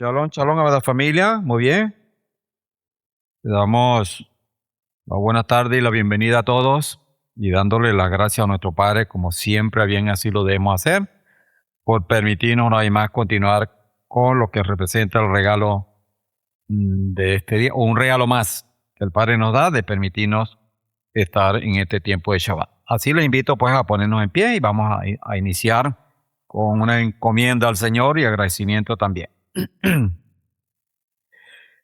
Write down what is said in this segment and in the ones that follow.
Shalom, shalom, amada familia. Muy bien. Le damos la buena tarde y la bienvenida a todos y dándole las gracias a nuestro Padre, como siempre, bien así lo debemos hacer, por permitirnos una vez más continuar con lo que representa el regalo de este día, o un regalo más que el Padre nos da de permitirnos estar en este tiempo de Shabbat. Así les invito pues a ponernos en pie y vamos a iniciar con una encomienda al Señor y agradecimiento también.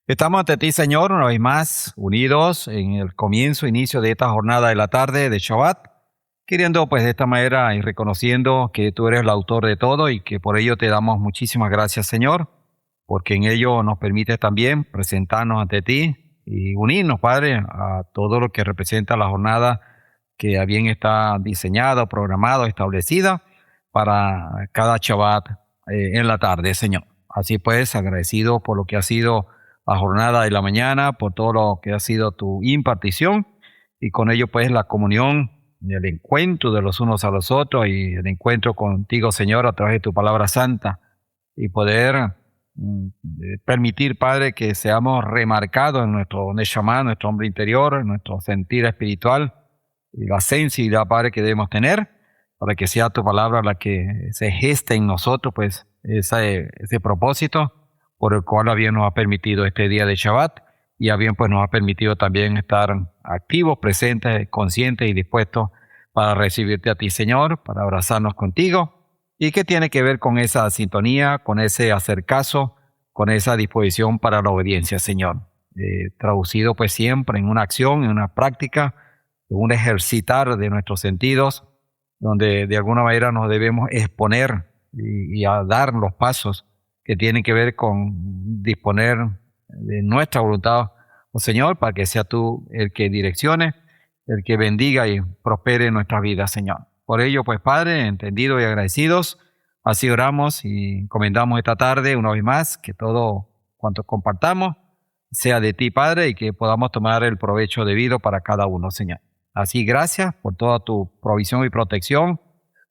Estamos ante ti, Señor, una vez más, unidos en el inicio de esta jornada de la tarde de Shabbat, queriendo pues de esta manera y reconociendo que tú eres el autor de todo y que por ello te damos muchísimas gracias, Señor, porque en ello nos permite también presentarnos ante ti y unirnos, Padre, a todo lo que representa la jornada que bien está diseñada, programada, establecida para cada Shabbat en la tarde, Señor. Así pues, agradecido por lo que ha sido la jornada de la mañana, por todo lo que ha sido tu impartición y con ello pues la comunión, el encuentro de los unos a los otros y el encuentro contigo, Señor, a través de tu palabra santa y poder permitir, Padre, que seamos remarcados en nuestro Neshama, nuestro hombre interior, en nuestro sentir espiritual y la sensibilidad, Padre, que debemos tener para que sea tu palabra la que se geste en nosotros, pues ese propósito por el cual a bien nos ha permitido este día de Shabbat y a bien pues nos ha permitido también estar activos, presentes, conscientes y dispuestos para recibirte a ti, Señor, para abrazarnos contigo. ¿Y qué tiene que ver con esa sintonía, con ese hacer caso, con esa disposición para la obediencia, Señor? Traducido pues siempre en una acción, en una práctica, en un ejercitar de nuestros sentidos, donde de alguna manera nos debemos exponer y a dar los pasos que tienen que ver con disponer de nuestra voluntad, oh Señor, para que sea tú el que direccione, el que bendiga y prospere nuestra vida, Señor. Por ello, pues, Padre, entendidos y agradecidos, así oramos y encomendamos esta tarde, una vez más, que todo cuanto compartamos sea de ti, Padre, y que podamos tomar el provecho debido para cada uno, Señor. Así, gracias por toda tu provisión y protección,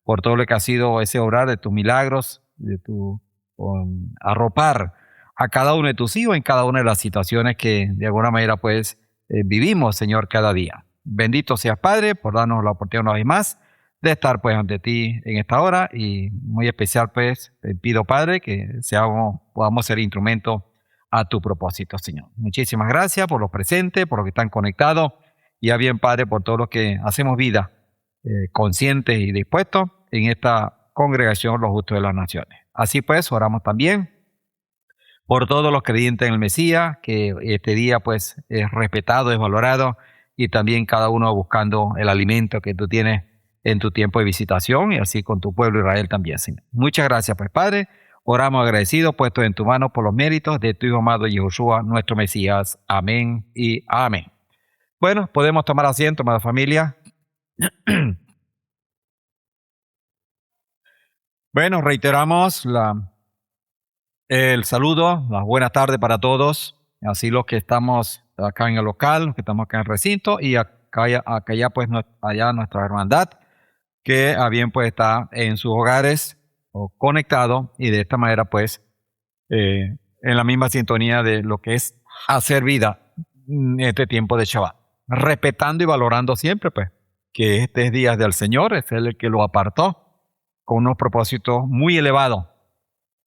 por todo lo que ha sido ese obrar de tus milagros, de tu arropar a cada uno de tus hijos en cada una de las situaciones que de alguna manera pues vivimos, Señor, cada día. Bendito seas, Padre, por darnos la oportunidad una vez más de estar pues ante ti en esta hora y muy especial pues te pido, Padre, que podamos ser instrumento a tu propósito, Señor. Muchísimas gracias por los presentes, por los que están conectados y a bien, Padre, por todos los que hacemos vida conscientes y dispuestos en esta congregación Los Justos de las Naciones. Así pues, oramos también por todos los creyentes en el Mesías, que este día pues es respetado, es valorado, y también cada uno buscando el alimento que tú tienes en tu tiempo de visitación, y así con tu pueblo Israel también, Señor. Muchas gracias, pues, Padre. Oramos agradecidos, puestos en tu mano por los méritos de tu Hijo amado Yahushua, nuestro Mesías. Amén y amén. Bueno, podemos tomar asiento, amada familia. Bueno, reiteramos el saludo, las buenas tardes para todos, así los que estamos acá en el local, los que estamos acá en el recinto y acá pues allá nuestra hermandad, que a bien pues está en sus hogares o conectado y de esta manera pues en la misma sintonía de lo que es hacer vida en este tiempo de Shabbat, respetando y valorando siempre pues que este es día del Señor, es Él el que lo apartó con unos propósitos muy elevados,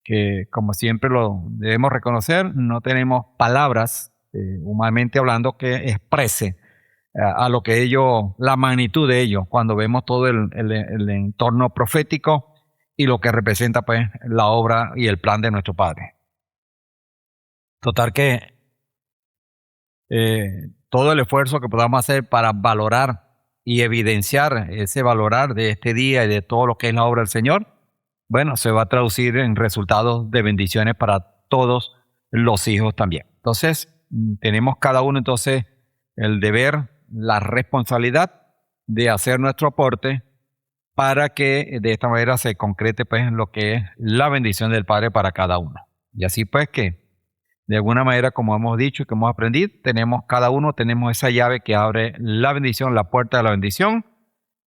que como siempre lo debemos reconocer, no tenemos palabras, humanamente hablando, que exprese a lo que la magnitud de ello, cuando vemos todo el entorno profético y lo que representa pues la obra y el plan de nuestro Padre. Total que todo el esfuerzo que podamos hacer para valorar y evidenciar ese valorar de este día y de todo lo que es la obra del Señor, bueno, se va a traducir en resultados de bendiciones para todos los hijos también. Entonces, tenemos cada uno entonces el deber, la responsabilidad de hacer nuestro aporte para que de esta manera se concrete pues lo que es la bendición del Padre para cada uno. Y así pues que de alguna manera, como hemos dicho y que hemos aprendido, cada uno tenemos esa llave que abre la bendición, la puerta de la bendición,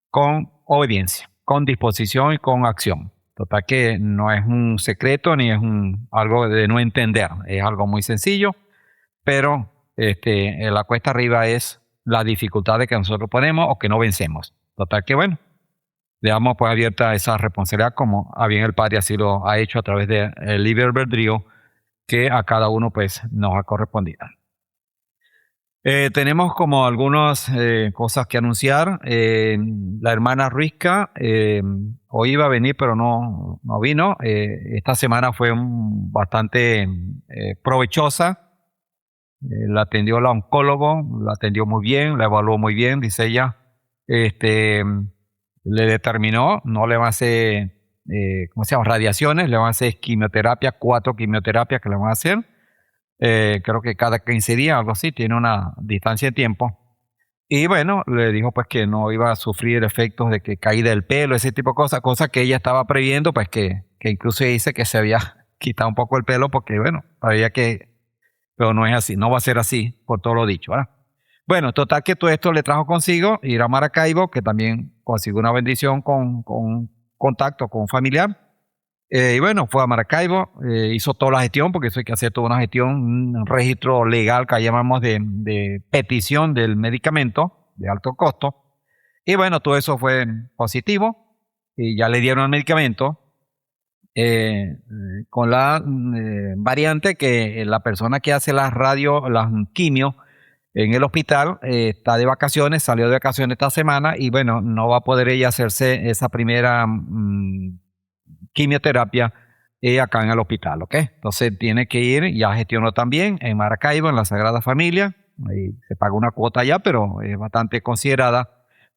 con obediencia, con disposición y con acción. Total que no es un secreto ni es algo de no entender, es algo muy sencillo, pero la cuesta arriba es la dificultad de que nosotros ponemos o que no vencemos. Total que bueno, dejamos pues abierta esa responsabilidad como a bien el Padre así lo ha hecho a través del libre albedrío que a cada uno pues nos ha correspondido. Tenemos como algunas cosas que anunciar. La hermana Ruizca hoy iba a venir, pero no vino. Esta semana fue bastante provechosa. La atendió la oncólogo, la atendió muy bien, la evaluó muy bien, dice ella. Este, le determinó, no le va a hacer, ¿cómo se llama? Radiaciones, le van a hacer quimioterapia, 4 quimioterapias que le van a hacer. Creo que cada 15 días, algo así, tiene una distancia de tiempo. Y bueno, le dijo pues que no iba a sufrir efectos de que caída del pelo, ese tipo de cosas que ella estaba previendo, pues que incluso dice que se había quitado un poco el pelo porque bueno, había que, pero no es así, no va a ser así por todo lo dicho, ¿verdad? Bueno, total que todo esto le trajo consigo ir a Maracaibo, que también consiguió una bendición con contacto con un familiar. Y bueno, fue a Maracaibo, hizo toda la gestión, porque eso hay que hacer toda una gestión, un registro legal que llamamos de petición del medicamento de alto costo. Y bueno, todo eso fue positivo y ya le dieron el medicamento con la variante que la persona que hace las radio, las quimio en el hospital está de vacaciones, salió de vacaciones esta semana y bueno, no va a poder ella hacerse esa primera quimioterapia acá en el hospital, ¿ok? Entonces tiene que ir, ya gestionó también en Maracaibo, en la Sagrada Familia, ahí se paga una cuota allá, pero es bastante considerada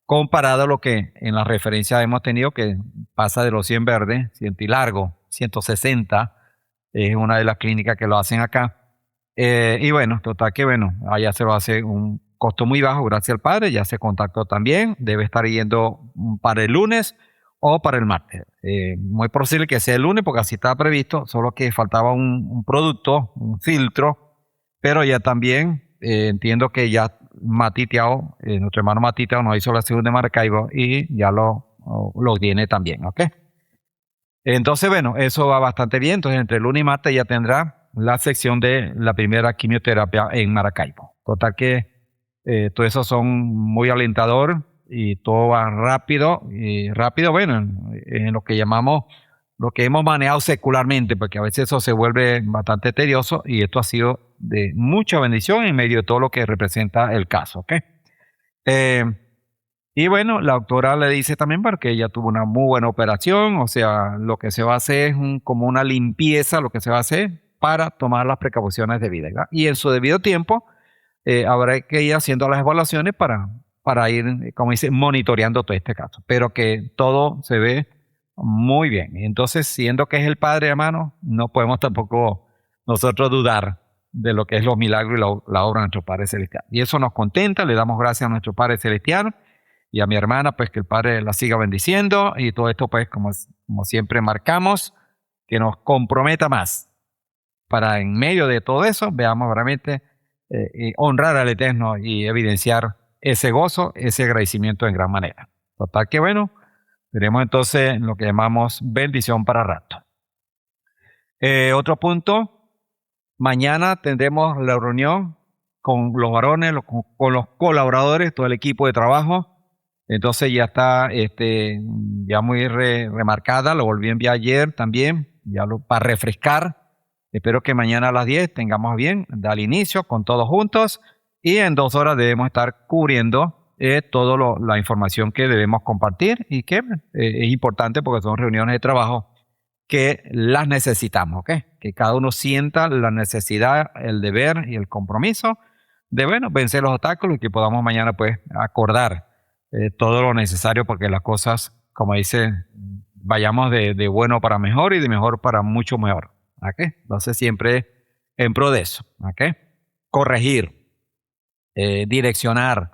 comparado a lo que en la referencia hemos tenido, que pasa de los 100 verdes, 100 y largo, 160, es una de las clínicas que lo hacen acá. Y bueno, total que bueno, allá se lo hace un costo muy bajo, gracias al Padre, ya se contactó también, debe estar yendo para el lunes o para el martes. Muy posible que sea el lunes porque así estaba previsto, solo que faltaba un producto, un filtro, pero ya también entiendo que ya Matiteao, nuestro hermano Matiteao nos hizo la segunda de Maracaibo y ya lo tiene también, ¿ok? Entonces, bueno, eso va bastante bien. Entonces, entre lunes y martes ya tendrá la sección de la primera quimioterapia en Maracaibo. Total que todo eso son muy alentador y todo va rápido. Y rápido, bueno, en lo que llamamos, lo que hemos manejado secularmente, porque a veces eso se vuelve bastante tedioso y esto ha sido de mucha bendición en medio de todo lo que representa el caso, ¿ok? Eh, y bueno, la doctora le dice también porque ella tuvo una muy buena operación, o sea, lo que se va a hacer es como una limpieza, lo que se va a hacer para tomar las precauciones debidas, ¿verdad? Y en su debido tiempo habrá que ir haciendo las evaluaciones para ir, como dice, monitoreando todo este caso, pero que todo se ve muy bien. Entonces, siendo que es el Padre, hermano, no podemos tampoco nosotros dudar de lo que es los milagros y la obra de nuestro Padre Celestial. Y eso nos contenta, le damos gracias a nuestro Padre Celestial y a mi hermana, pues que el Padre la siga bendiciendo y todo esto, pues como siempre marcamos, que nos comprometa más para en medio de todo eso, veamos realmente honrar al Eterno y evidenciar ese gozo, ese agradecimiento en gran manera. Total que bueno, tenemos entonces lo que llamamos bendición para rato. Otro punto, mañana tendremos la reunión con los varones, con los colaboradores, todo el equipo de trabajo. Entonces ya está ya muy remarcada, lo volví a enviar ayer también, para refrescar. Espero que mañana a las 10 tengamos bien, dar inicio con todos juntos y en 2 horas debemos estar cubriendo toda la información que debemos compartir y que es importante porque son reuniones de trabajo que las necesitamos, ¿ok? Que cada uno sienta la necesidad, el deber y el compromiso de, bueno, vencer los obstáculos y que podamos mañana, pues, acordar todo lo necesario porque las cosas, como dice, vayamos de bueno para mejor y de mejor para mucho mejor, ¿ok? Entonces, siempre en pro de eso, ¿ok? Corregir, direccionar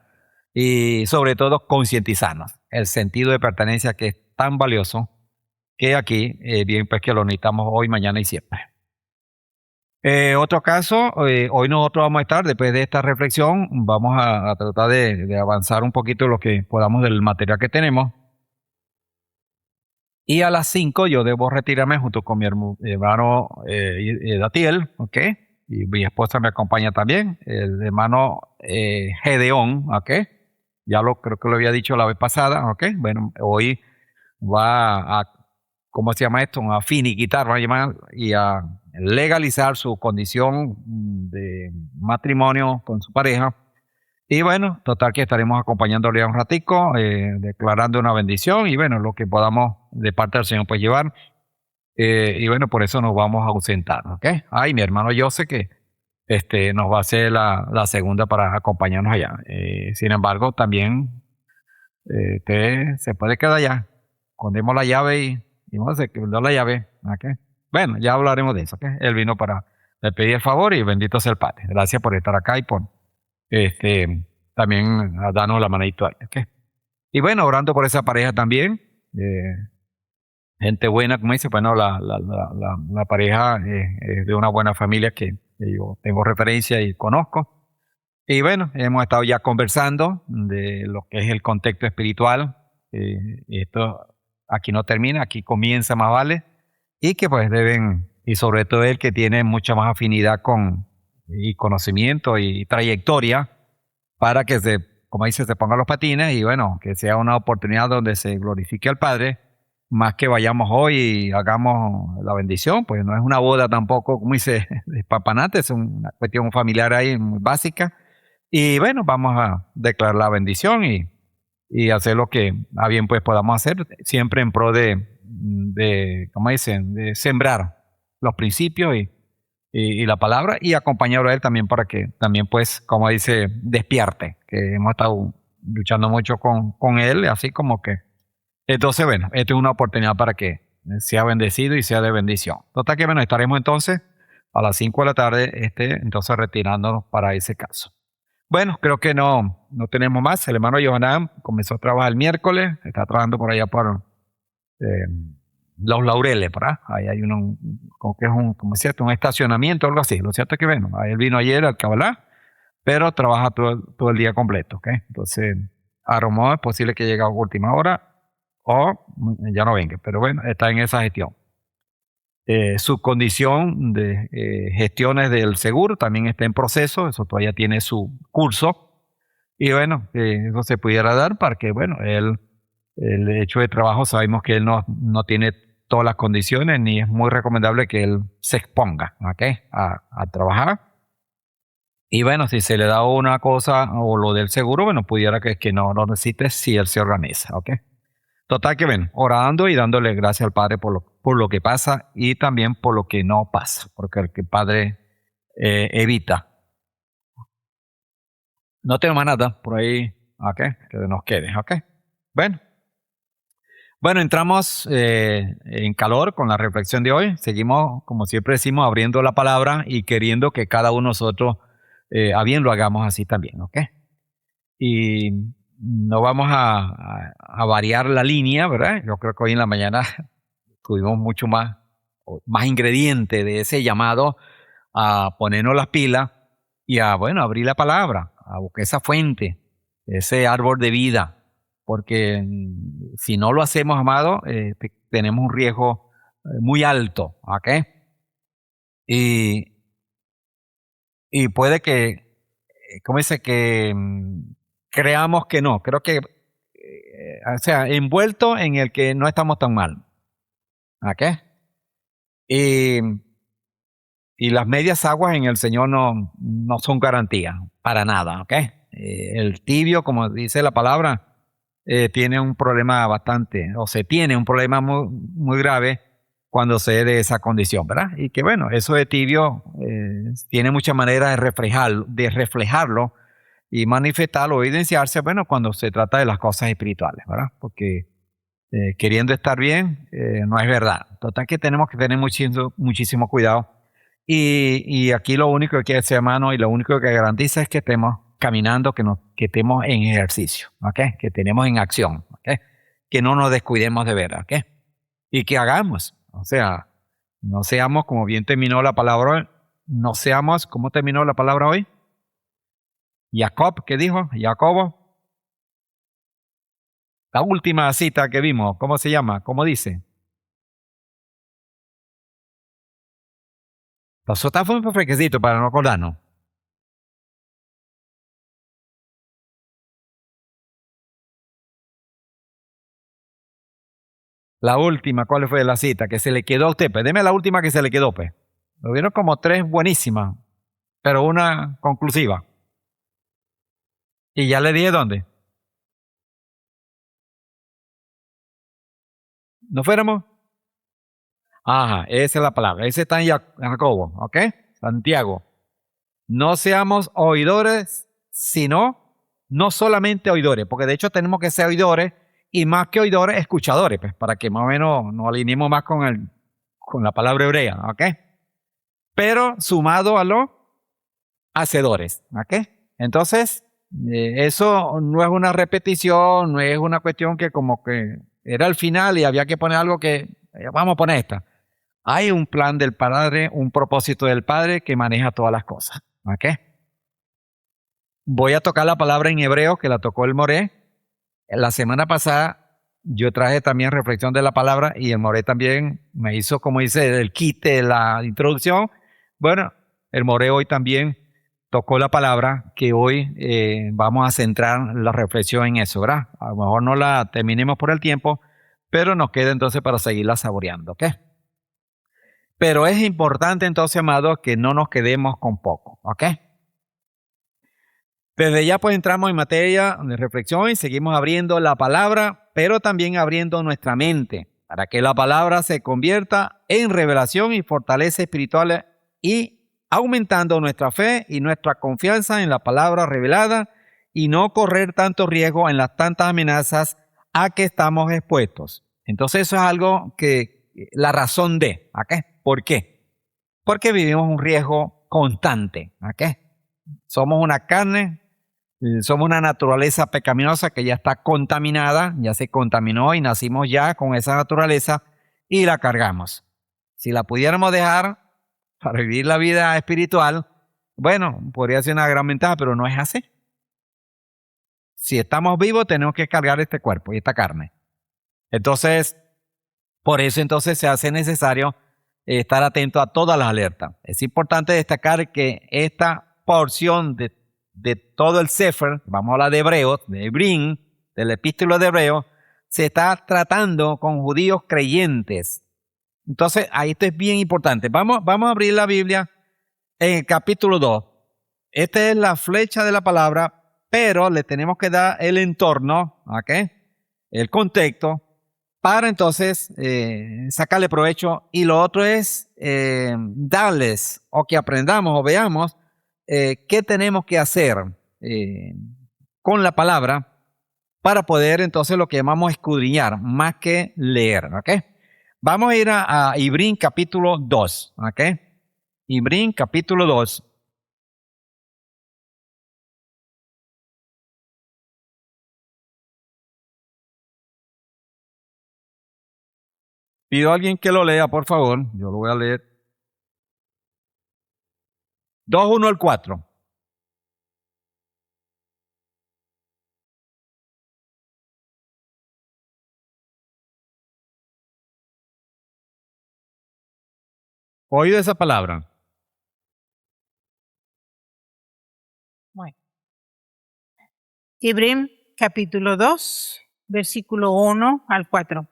y, sobre todo, concientizarnos. El sentido de pertenencia que es tan valioso que aquí, bien, pues que lo necesitamos hoy, mañana y siempre. Otro caso, hoy nosotros vamos a estar, después de esta reflexión, vamos a tratar de avanzar un poquito lo que podamos del material que tenemos. Y a las 5 yo debo retirarme junto con mi hermano Datiel, ¿ok? Y mi esposa me acompaña también, el hermano Gedeón, ¿ok? Creo que lo había dicho la vez pasada, ¿ok? Bueno, hoy va a, ¿cómo se llama esto? A finiquitar, va a llamar, y a legalizar su condición de matrimonio con su pareja. Y bueno, total que estaremos acompañándole un ratico, declarando una bendición y bueno, lo que podamos de parte del Señor pues llevar. Y bueno, por eso nos vamos a ausentar, ¿ok? Ay, mi hermano yo sé que nos va a hacer la segunda para acompañarnos allá. Sin embargo, también usted se puede quedar allá. Escondemos la llave y vamos a quedar la llave, ¿ok? Bueno, ya hablaremos de eso, ¿ok? Él vino para le pedir el favor y bendito sea el Padre. Gracias por estar acá y por también a darnos la manito ahí, ¿ok? Y bueno, orando por esa pareja también, gente buena, como dice, bueno, la pareja es de una buena familia que yo tengo referencia y conozco. Y bueno, hemos estado ya conversando de lo que es el contexto espiritual. Y esto aquí no termina, aquí comienza más vale. Y que pues deben, y sobre todo él que tiene mucha más afinidad y conocimiento y trayectoria, para que como dice, se pongan los patines y bueno, que sea una oportunidad donde se glorifique al Padre, más que vayamos hoy y hagamos la bendición, pues no es una boda tampoco, como dice, de papanate, es una cuestión familiar ahí muy básica. Y bueno, vamos a declarar la bendición y hacer lo que a bien pues podamos hacer, siempre en pro ¿cómo dicen?, de sembrar los principios y la palabra y acompañarlo a él también para que también pues, como dice, despierte, que hemos estado luchando mucho con él, así como que. Entonces, bueno, esta es una oportunidad para que sea bendecido y sea de bendición. Total que bueno, estaremos entonces a las 5 de la tarde, entonces retirándonos para ese caso. Bueno, creo que no tenemos más. El hermano Johanan comenzó a trabajar el miércoles, está trabajando por allá por eh, Los Laureles, ¿verdad? Ahí hay como que es como es cierto, un estacionamiento o algo así. Lo cierto es que, bueno, él vino ayer al Cabalá, pero trabaja todo el día completo, ¿ok? Entonces, a Romón es posible que llegue a última hora o ya no venga, pero bueno, está en esa gestión. Su condición de gestiones del seguro también está en proceso, eso todavía tiene su curso. Y bueno, eso se pudiera dar para que, bueno, el hecho de trabajo, sabemos que él no tiene todas las condiciones, ni es muy recomendable que él se exponga, ¿ok? A trabajar. Y bueno, si se le da una cosa o lo del seguro, bueno, pudiera que no lo necesite si él se organiza, ¿ok? Total que ven, orando y dándole gracias al Padre por lo que pasa y también por lo que no pasa, porque el que el Padre evita. No tengo más nada por ahí, ¿ok? Que nos quede, ¿ok? Bueno, bueno, entramos en calor con la reflexión de hoy. Seguimos, como siempre decimos, abriendo la palabra y queriendo que cada uno de nosotros a bien lo hagamos así también, ¿ok? Y no vamos a variar la línea, ¿verdad? Yo creo que hoy en la mañana tuvimos mucho más ingrediente de ese llamado a ponernos las pilas y bueno, abrir la palabra, a buscar esa fuente, ese árbol de vida, porque si no lo hacemos, amado, tenemos un riesgo muy alto, ¿ok? Y, y puede que, ¿cómo dice? Que creamos que no, creo que, o sea, envuelto en el que no estamos tan mal, ¿ok? Y Y las medias aguas en el Señor no son garantía, para nada, ¿ok? El tibio, como dice la palabra, tiene un problema o se tiene un problema muy, muy grave cuando se es de esa condición, ¿verdad? Y que bueno, eso de tibio tiene muchas maneras de reflejarlo y manifestarlo o evidenciarse, bueno, cuando se trata de las cosas espirituales, ¿verdad? Porque queriendo estar bien, no es verdad. Total que tenemos que tener muchísimo, muchísimo cuidado y aquí lo único que hace, hermano, y lo único que garantiza es que estemos caminando, que estemos en ejercicio, ¿ok? Que tenemos en acción, ¿ok? Que no nos descuidemos de ver, ¿ok? Y que hagamos, o sea, no seamos, como bien terminó la palabra hoy, no seamos, ¿cómo terminó la palabra hoy? Jacob, ¿qué dijo? Jacobo, la última cita que vimos, ¿cómo se llama? ¿Cómo dice? Eso fue un fresquecito para no acordarnos. La última, ¿cuál fue la cita? Que se le quedó a usted. Pues deme la última que se le quedó, pues. Lo vieron como tres buenísimas, pero una conclusiva. Y ya le dije dónde. ¿No fuéramos? Ajá, esa es la palabra. Ese está en Jacobo, ¿ok? Santiago. No seamos oidores, sino no solamente oidores, porque de hecho tenemos que ser oidores y más que oidores, escuchadores, pues, para que más o menos nos alineemos más con la palabra hebrea, ¿ok? Pero sumado a los hacedores, ¿ok? Entonces, eso no es una repetición, no es una cuestión que como que era el final y había que poner algo que, vamos a poner esta. Hay un plan del Padre, un propósito del Padre que maneja todas las cosas, ¿ok? Voy a tocar la palabra en hebreo que la tocó el Moré. La semana pasada yo traje también reflexión de la palabra y el Moré también me hizo, como dice, el quite, la introducción. Bueno, el Moré hoy también tocó la palabra que hoy vamos a centrar la reflexión en eso, ¿verdad? A lo mejor no la terminemos por el tiempo, pero nos queda entonces para seguirla saboreando, ¿ok? Pero es importante entonces, amados, que no nos quedemos con poco, ¿ok? Desde ya pues entramos en materia de reflexión y seguimos abriendo la palabra, pero también abriendo nuestra mente para que la palabra se convierta en revelación y fortaleza espiritual y aumentando nuestra fe y nuestra confianza en la palabra revelada y no correr tanto riesgo en las tantas amenazas a que estamos expuestos. Entonces eso es algo que la razón de, ¿a qué? ¿Por qué? Porque vivimos un riesgo constante, ¿a qué? Somos una carne. Somos una naturaleza pecaminosa que ya está contaminada, ya se contaminó y nacimos ya con esa naturaleza y la cargamos. Si la pudiéramos dejar para vivir la vida espiritual, bueno, podría ser una gran ventaja, pero no es así. Si estamos vivos, tenemos que cargar este cuerpo y esta carne. Entonces, por eso entonces se hace necesario estar atento a todas las alertas. Es importante destacar que esta porción de todo el Sefer, vamos a hablar de Hebreos, de Hebrín, del epístolo de Hebreos, se está tratando con judíos creyentes. Entonces, ahí esto es bien importante. Vamos a abrir la Biblia en el capítulo 2. Esta es la flecha de la palabra, pero le tenemos que dar el entorno, ¿ok? El contexto, para entonces sacarle provecho. Y lo otro es darles o que aprendamos o veamos qué tenemos que hacer con la palabra para poder entonces lo que llamamos escudriñar, más que leer, ¿ok? Vamos a ir a Hebrín capítulo 2, ¿ok? Hebrín capítulo 2. Pido a alguien que lo lea, por favor. Yo lo voy a leer. 2:1 al 4. Oído esa palabra. Bueno, Hebreos capítulo 2, versículo 1 al 4.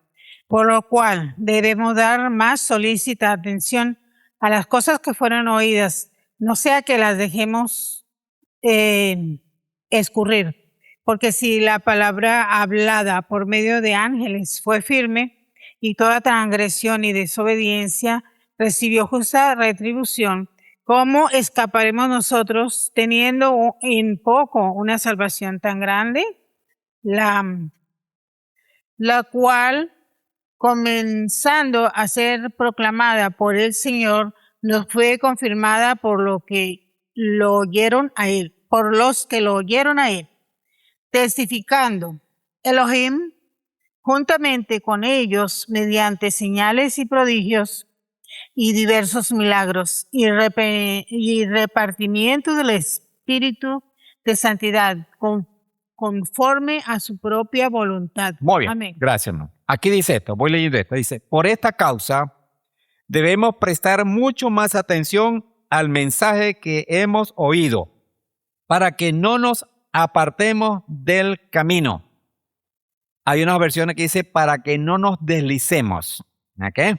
Por lo cual debemos dar más solícita atención a las cosas que fueron oídas, no sea que las dejemos escurrir. Porque si la palabra hablada por medio de ángeles fue firme y toda transgresión y desobediencia recibió justa retribución, ¿cómo escaparemos nosotros teniendo en poco una salvación tan grande? La cual, comenzando a ser proclamada por el Señor, nos fue confirmada por lo que lo oyeron a él, por los que lo oyeron a él, testificando Elohim juntamente con ellos mediante señales y prodigios y diversos milagros y repartimiento del Espíritu de santidad conforme a su propia voluntad. Muy bien, Amén. gracias, hermano. Aquí dice esto, voy leyendo esto. Dice, por esta causa debemos prestar mucho más atención al mensaje que hemos oído para que no nos apartemos del camino. Hay unas versiones que dice para que no nos deslicemos. ¿Ok?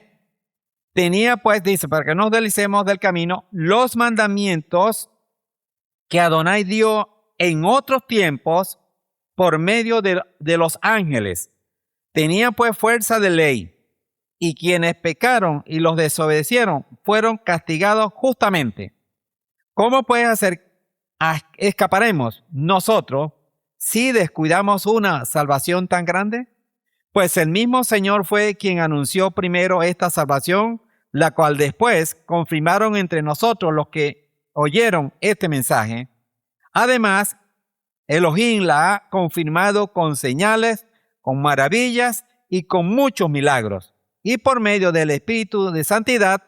Tenía pues, dice, para que no nos deslicemos del camino, los mandamientos que Adonai dio en otros tiempos por medio de los ángeles. Tenía pues fuerza de ley, y quienes pecaron y los desobedecieron fueron castigados justamente. ¿Cómo pues escaparemos nosotros si descuidamos una salvación tan grande? Pues el mismo Señor fue quien anunció primero esta salvación, la cual después confirmaron entre nosotros los que oyeron este mensaje. Además, Elohim la ha confirmado con señales, con maravillas y con muchos milagros, y por medio del Espíritu de Santidad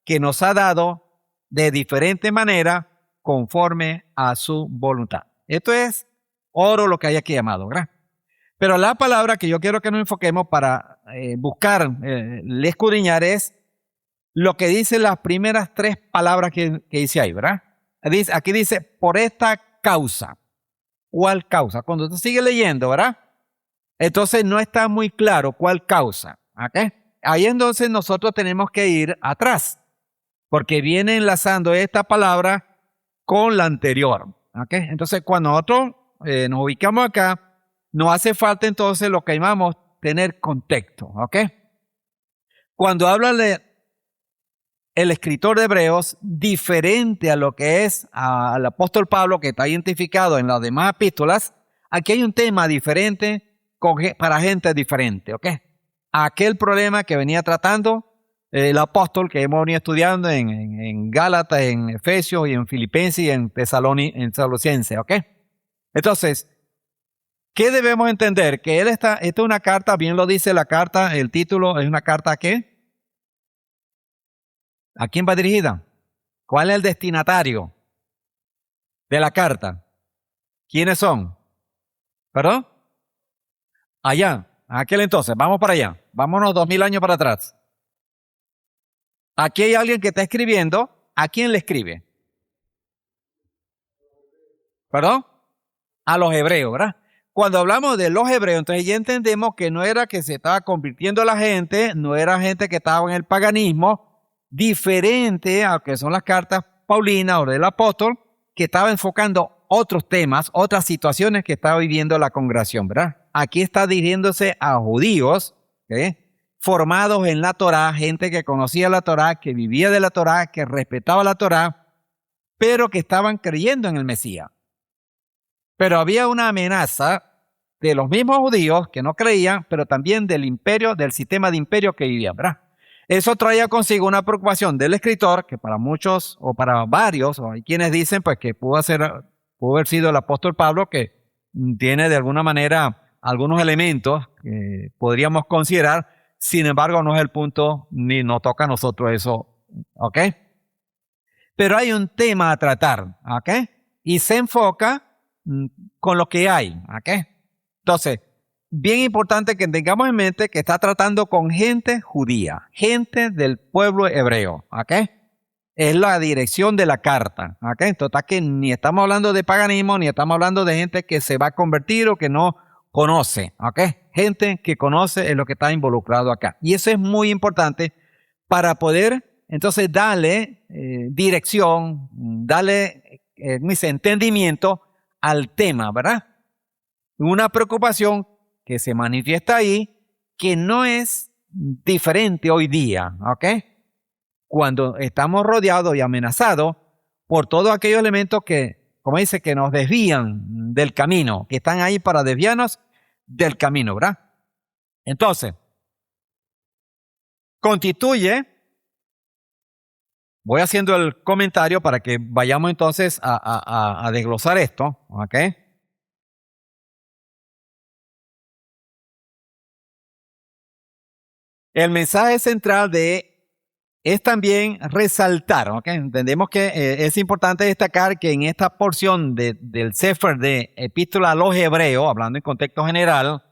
que nos ha dado de diferente manera conforme a su voluntad. Esto es oro lo que hay aquí llamado, ¿verdad? Pero la palabra que yo quiero que nos enfoquemos para buscar, escudriñar es lo que dice las primeras tres palabras que dice ahí, ¿verdad? Aquí dice, por esta causa. ¿Cuál causa? Cuando usted sigue leyendo, ¿verdad? Entonces no está muy claro cuál causa. ¿Ok? Ahí entonces nosotros tenemos que ir atrás, porque viene enlazando esta palabra con la anterior. ¿Ok? Entonces cuando nosotros nos ubicamos acá, nos hace falta entonces lo que llamamos tener contexto. ¿Ok? Cuando habla de el escritor de Hebreos, diferente a lo que es al apóstol Pablo, que está identificado en las demás epístolas, aquí hay un tema diferente para gente diferente, ¿ok? Aquel problema que venía tratando el apóstol que hemos venido estudiando en Gálatas, en Efesios y en Filipenses y en Tesalonicenses, ¿ok? Entonces, ¿qué debemos entender? Que esta es una carta, bien lo dice la carta, el título es una carta ¿a qué? ¿A quién va dirigida? ¿Cuál es el destinatario de la carta? ¿Quiénes son? ¿Perdón? Allá, aquel entonces, vamos para allá. Vámonos 2000 años para atrás. Aquí hay alguien que está escribiendo. ¿A quién le escribe? ¿Perdón? A los hebreos, ¿verdad? Cuando hablamos de los hebreos, entonces ya entendemos que no era que se estaba convirtiendo la gente, no era gente que estaba en el paganismo, diferente a lo que son las cartas paulinas o del apóstol, que estaba enfocando otros temas, otras situaciones que estaba viviendo la congregación, ¿verdad? Aquí está dirigiéndose a judíos, ¿okay?, formados en la Torá, gente que conocía la Torá, que vivía de la Torá, que respetaba la Torá, pero que estaban creyendo en el Mesías. Pero había una amenaza de los mismos judíos que no creían, pero también del imperio, del sistema de imperio que vivían, ¿verdad? Eso traía consigo una preocupación del escritor, que para muchos o para varios, o hay quienes dicen pues que pudo haber sido el apóstol Pablo, que tiene de alguna manera algunos elementos que podríamos considerar, sin embargo no es el punto ni nos toca a nosotros eso, ¿ok? Pero hay un tema a tratar, ¿ok? Y se enfoca con lo que hay, ¿ok? Entonces, bien importante que tengamos en mente que está tratando con gente judía, gente del pueblo hebreo, ¿ok? Es la dirección de la carta, ¿ok? Entonces, que ni estamos hablando de paganismo, ni estamos hablando de gente que se va a convertir o que no conoce, ¿ok? Gente que conoce es lo que está involucrado acá. Y eso es muy importante para poder, entonces, darle dirección, darle entendimiento al tema, ¿verdad? Una preocupación que se manifiesta ahí, que no es diferente hoy día, ¿ok? Cuando estamos rodeados y amenazados por todos aquellos elementos que, como dice, que nos desvían del camino, que están ahí para desviarnos del camino, ¿verdad? Entonces, constituye, voy haciendo el comentario para que vayamos entonces a desglosar esto, ¿ok? El mensaje central es también resaltar, ¿ok? Entendemos que es importante destacar que en esta porción del Sefer de Epístola a los Hebreos, hablando en contexto general,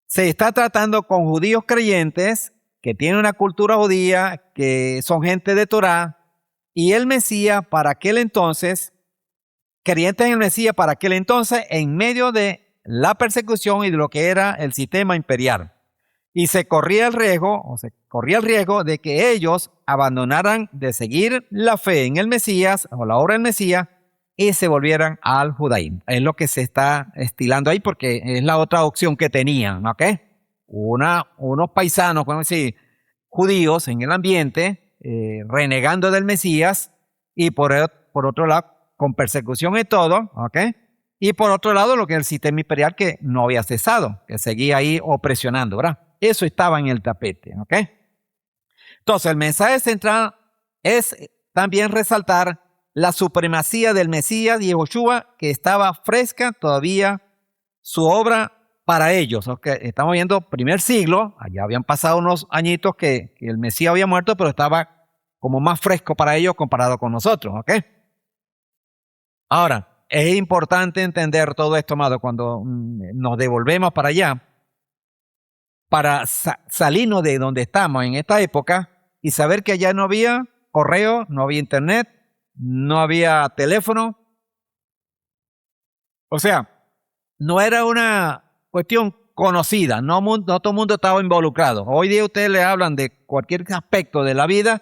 se está tratando con judíos creyentes que tienen una cultura judía, que son gente de Torá, y el Mesías para aquel entonces, creyentes en el Mesías para aquel entonces, en medio de la persecución y de lo que era el sistema imperial. Y se corría el riesgo de que ellos abandonaran de seguir la fe en el Mesías o la obra del Mesías y se volvieran al judaísmo. Es lo que se está estilando ahí porque es la otra opción que tenían, ¿ok? Unos paisanos, podemos decir, judíos en el ambiente, renegando del Mesías y por otro lado, con persecución y todo, ¿ok? Y por otro lado, lo que es el sistema imperial que no había cesado, que seguía ahí opresionando, ¿verdad? Eso estaba en el tapete, ¿ok? Entonces, el mensaje central es también resaltar la supremacía del Mesías y Yehoshua, que estaba fresca todavía su obra para ellos. ¿Okay? Estamos viendo primer siglo, allá habían pasado unos añitos que el Mesías había muerto, pero estaba como más fresco para ellos comparado con nosotros, ¿ok? Ahora, es importante entender todo esto, amado, cuando nos devolvemos para allá, para salirnos de donde estamos en esta época y saber que allá no había correo, no había internet, no había teléfono. O sea, no era una cuestión conocida, no todo el mundo estaba involucrado. Hoy día ustedes le hablan de cualquier aspecto de la vida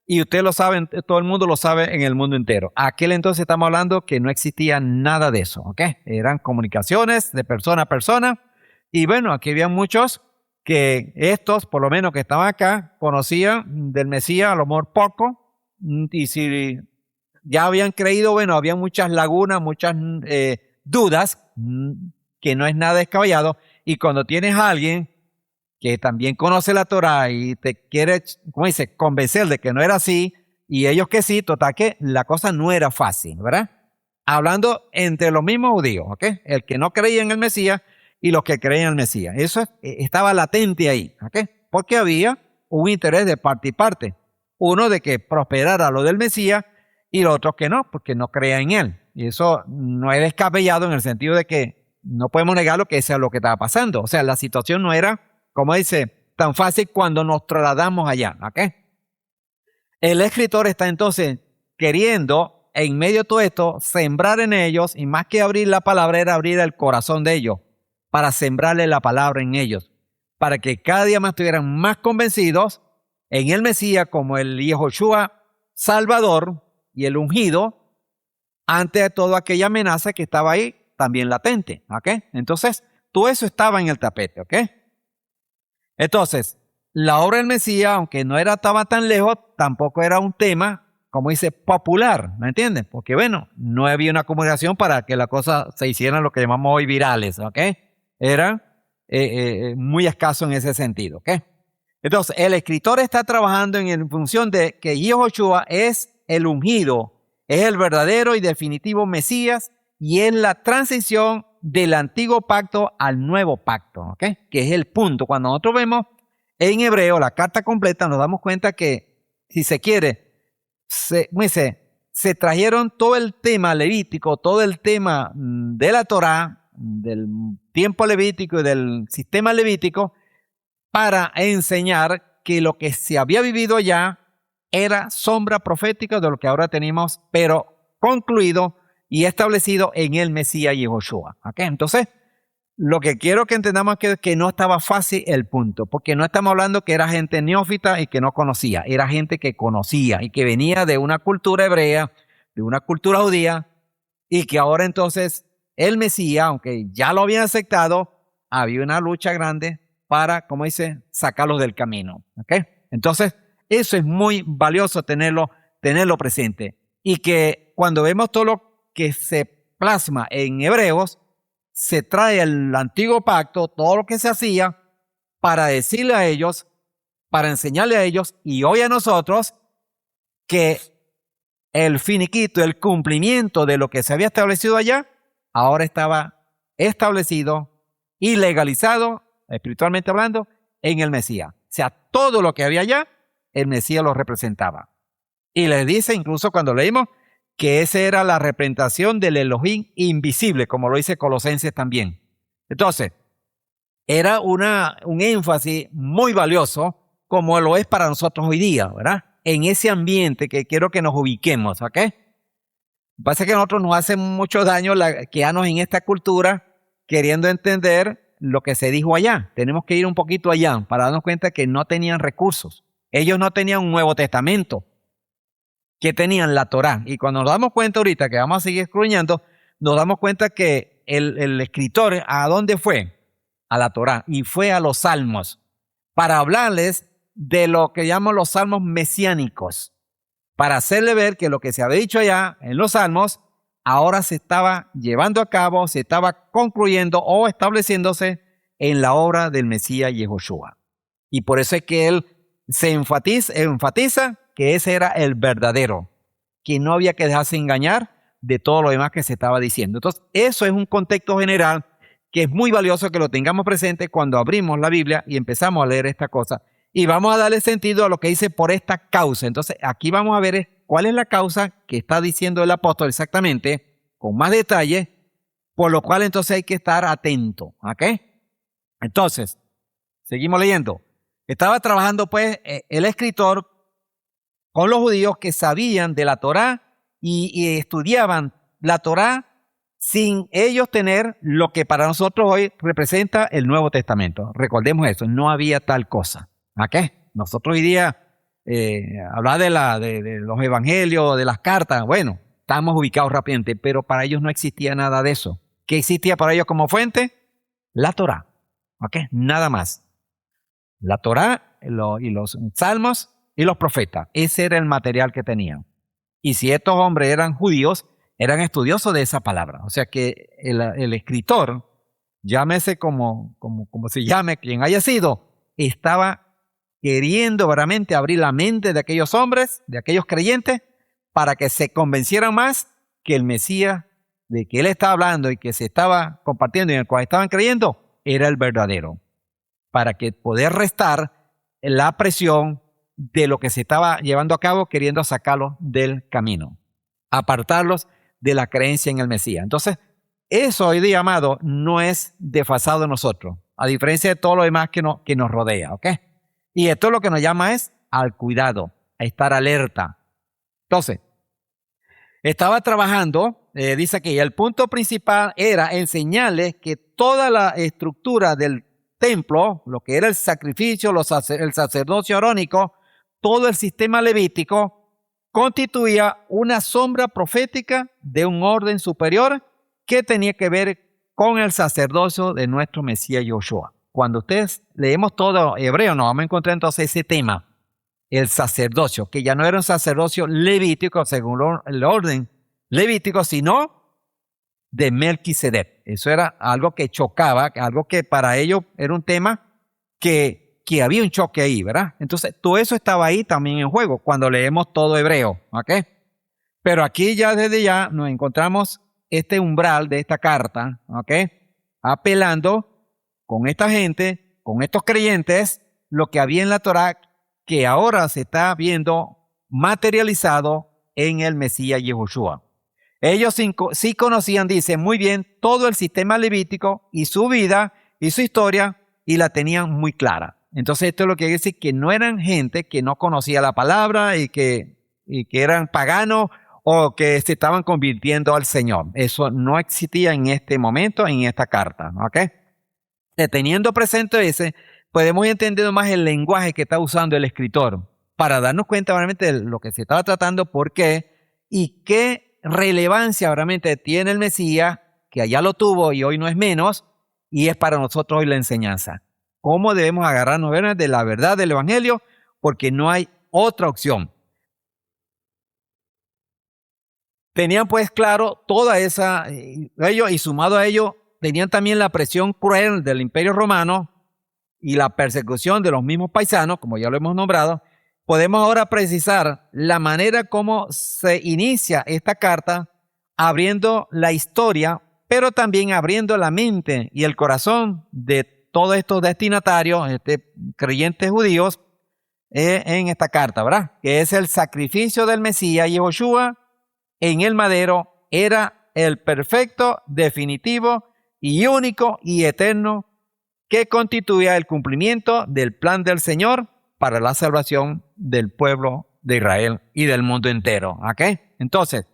y ustedes lo saben, todo el mundo lo sabe en el mundo entero. Aquel entonces estamos hablando que no existía nada de eso, ¿ok? Eran comunicaciones de persona a persona y bueno, aquí había muchos que estos, por lo menos que estaban acá, conocían del Mesías a lo mejor poco, y si ya habían creído, bueno, había muchas lagunas, muchas dudas, que no es nada descabellado, y cuando tienes a alguien que también conoce la Torá y te quiere, como dice, convencer de que no era así, y ellos que sí, total que la cosa no era fácil, ¿verdad? Hablando entre los mismos judíos, ¿ok? El que no creía en el Mesías y los que creían en el Mesías. Eso estaba latente ahí, ¿ok? Porque había un interés de parte y parte. Uno de que prosperara lo del Mesías y los otros que no, porque no creían en él. Y eso no es descabellado en el sentido de que no podemos negarlo que eso es lo que estaba pasando. O sea, la situación no era, como dice, tan fácil cuando nos trasladamos allá, ¿ok? El escritor está entonces queriendo, en medio de todo esto, sembrar en ellos, y más que abrir la palabra, era abrir el corazón de ellos, para sembrarle la palabra en ellos, para que cada día más estuvieran más convencidos en el Mesías como el Yehoshua Salvador y el ungido, ante toda aquella amenaza que estaba ahí también latente, ¿ok? Entonces, todo eso estaba en el tapete, ¿ok? Entonces, la obra del Mesías, aunque no estaba tan lejos, tampoco era un tema, como dice, popular, ¿me entiendes? Porque, bueno, no había una comunicación para que la cosa se hiciera lo que llamamos hoy virales, ¿ok? Era muy escaso en ese sentido, ¿ok? Entonces, el escritor está trabajando en función de que Yehoshua es el ungido, es el verdadero y definitivo Mesías y es la transición del antiguo pacto al nuevo pacto, ¿ok? Que es el punto. Cuando nosotros vemos en hebreo la carta completa, nos damos cuenta que, si se quiere, se trajeron todo el tema levítico, todo el tema de la Torá, del tiempo levítico y del sistema levítico, para enseñar que lo que se había vivido ya era sombra profética de lo que ahora tenemos, pero concluido y establecido en el Mesías Yehoshua. ¿Okay? Entonces, lo que quiero que entendamos es que no estaba fácil el punto, porque no estamos hablando que era gente neófita y que no conocía, era gente que conocía y que venía de una cultura hebrea, de una cultura judía, y que ahora entonces el Mesías, aunque ya lo habían aceptado, había una lucha grande para, como dice, sacarlos del camino. ¿Okay? Entonces, eso es muy valioso tenerlo presente. Y que cuando vemos todo lo que se plasma en Hebreos, se trae el antiguo pacto, todo lo que se hacía, para decirle a ellos, para enseñarle a ellos y hoy a nosotros que el finiquito, el cumplimiento de lo que se había establecido allá, ahora estaba establecido y legalizado, espiritualmente hablando, en el Mesías. O sea, todo lo que había allá, el Mesías lo representaba. Y les dice, incluso cuando leímos, que esa era la representación del Elohim invisible, como lo dice Colosenses también. Entonces, era un énfasis muy valioso como lo es para nosotros hoy día, ¿verdad? En ese ambiente que quiero que nos ubiquemos, ¿ok? Pasa que a nosotros nos hace mucho daño quedarnos en esta cultura queriendo entender lo que se dijo allá. Tenemos que ir un poquito allá para darnos cuenta que no tenían recursos. Ellos no tenían un Nuevo Testamento, que tenían la Torá. Y cuando nos damos cuenta ahorita, que vamos a seguir escudriñando, nos damos cuenta que el escritor, ¿a dónde fue? A la Torá. Y fue a los Salmos, para hablarles de lo que llaman los Salmos mesiánicos, para hacerle ver que lo que se había dicho allá en los Salmos, ahora se estaba llevando a cabo, se estaba concluyendo o estableciéndose en la obra del Mesías Yehoshua. Y por eso es que él se enfatiza que ese era el verdadero, que no había que dejarse engañar de todo lo demás que se estaba diciendo. Entonces, eso es un contexto general que es muy valioso que lo tengamos presente cuando abrimos la Biblia y empezamos a leer esta cosa. Y vamos a darle sentido a lo que dice por esta causa. Entonces, aquí vamos a ver cuál es la causa que está diciendo el apóstol exactamente, con más detalle, por lo cual entonces hay que estar atento. ¿Ok? Entonces, seguimos leyendo. Estaba trabajando pues el escritor con los judíos que sabían de la Torá y estudiaban la Torá sin ellos tener lo que para nosotros hoy representa el Nuevo Testamento. Recordemos eso, no había tal cosa. ¿A qué? Nosotros hoy día hablar de los evangelios, de las cartas, bueno, estamos ubicados rápidamente, pero para ellos no existía nada de eso. ¿Qué existía para ellos como fuente? La Torá. ¿Ok? Nada más. La Torá y los salmos y los profetas. Ese era el material que tenían. Y si estos hombres eran judíos, eran estudiosos de esa palabra. O sea que el escritor, llámese como se llame, quien haya sido, estaba queriendo verdaderamente abrir la mente de aquellos hombres, de aquellos creyentes, para que se convencieran más que el Mesías de que él estaba hablando y que se estaba compartiendo y en el cual estaban creyendo, era el verdadero. Para que poder restar la presión de lo que se estaba llevando a cabo, queriendo sacarlos del camino, apartarlos de la creencia en el Mesías. Entonces, eso hoy día, amado, no es desfasado de nosotros, a diferencia de todo lo demás que nos rodea, ¿ok? Y esto lo que nos llama es al cuidado, a estar alerta. Entonces, estaba trabajando, dice que el punto principal era enseñarles que toda la estructura del templo, lo que era el sacrificio, el sacerdocio arónico, todo el sistema levítico, constituía una sombra profética de un orden superior que tenía que ver con el sacerdocio de nuestro Mesías Yoshua. Cuando ustedes leemos todo hebreo, nos vamos a encontrar entonces ese tema, el sacerdocio, que ya no era un sacerdocio levítico según el orden levítico, sino de Melquisedec. Eso era algo que chocaba, algo que para ellos era un tema que había un choque ahí, ¿verdad? Entonces, todo eso estaba ahí también en juego cuando leemos todo hebreo, ¿ok? Pero aquí ya desde ya nos encontramos este umbral de esta carta, ¿ok? Apelando con esta gente, con estos creyentes, lo que había en la Torá, que ahora se está viendo materializado en el Mesías Yehoshua. Ellos sí conocían, dice, muy bien todo el sistema levítico y su vida y su historia y la tenían muy clara. Entonces esto es lo que quiere decir que no eran gente que no conocía la palabra y que eran paganos o que se estaban convirtiendo al Señor. Eso no existía en este momento, en esta carta, ¿ok? Teniendo presente ese, podemos ir entendiendo más el lenguaje que está usando el escritor para darnos cuenta realmente de lo que se estaba tratando, por qué y qué relevancia realmente tiene el Mesías, que allá lo tuvo y hoy no es menos, y es para nosotros hoy la enseñanza. ¿Cómo debemos agarrarnos de la verdad del Evangelio? Porque no hay otra opción. Tenían pues claro toda esa, ellos, y sumado a ello, tenían también la presión cruel del Imperio Romano y la persecución de los mismos paisanos, como ya lo hemos nombrado. Podemos ahora precisar la manera como se inicia esta carta, abriendo la historia, pero también abriendo la mente y el corazón de todos estos destinatarios, creyentes judíos, en esta carta, ¿verdad? Que es el sacrificio del Mesías Yehoshua en el madero, era el perfecto, definitivo y único y eterno que constituía el cumplimiento del plan del Señor para la salvación del pueblo de Israel y del mundo entero. ¿Ok? Entonces,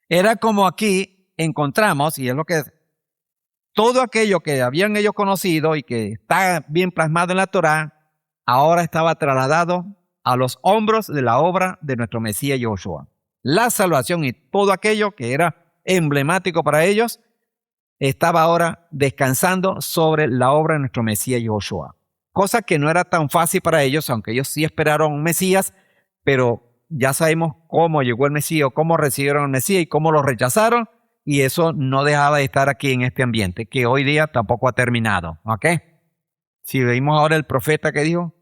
era como aquí encontramos, y es lo que todo aquello que habían ellos conocido y que está bien plasmado en la Torá, ahora estaba trasladado a los hombros de la obra de nuestro Mesías Yoshua. La salvación y todo aquello que era emblemático para ellos estaba ahora descansando sobre la obra de nuestro Mesías Yoshua. Cosa que no era tan fácil para ellos, aunque ellos sí esperaron un Mesías, pero ya sabemos cómo llegó el Mesías, cómo recibieron el Mesías y cómo lo rechazaron, y eso no dejaba de estar aquí en este ambiente, que hoy día tampoco ha terminado. ¿Ok? Si veis ahora el profeta que dijo,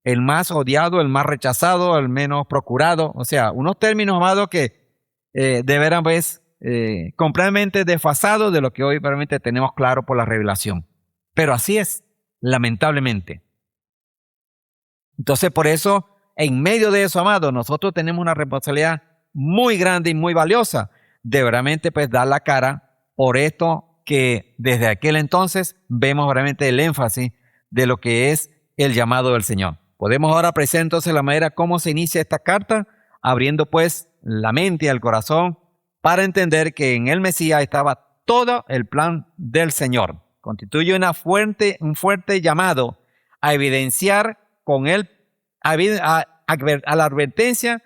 el más odiado, el más rechazado, el menos procurado, o sea, unos términos, amados, que de veras ves completamente desfasados de lo que hoy realmente tenemos claro por la revelación. Pero así es, lamentablemente. Entonces, por eso, en medio de eso, amado, nosotros tenemos una responsabilidad muy grande y muy valiosa de verdaderamente pues dar la cara por esto que desde aquel entonces vemos realmente el énfasis de lo que es el llamado del Señor. Podemos ahora apreciar entonces la manera como se inicia esta carta, abriendo pues la mente y el corazón para entender que en el Mesías estaba todo el plan del Señor. Constituye un fuerte llamado a evidenciar con él, a la advertencia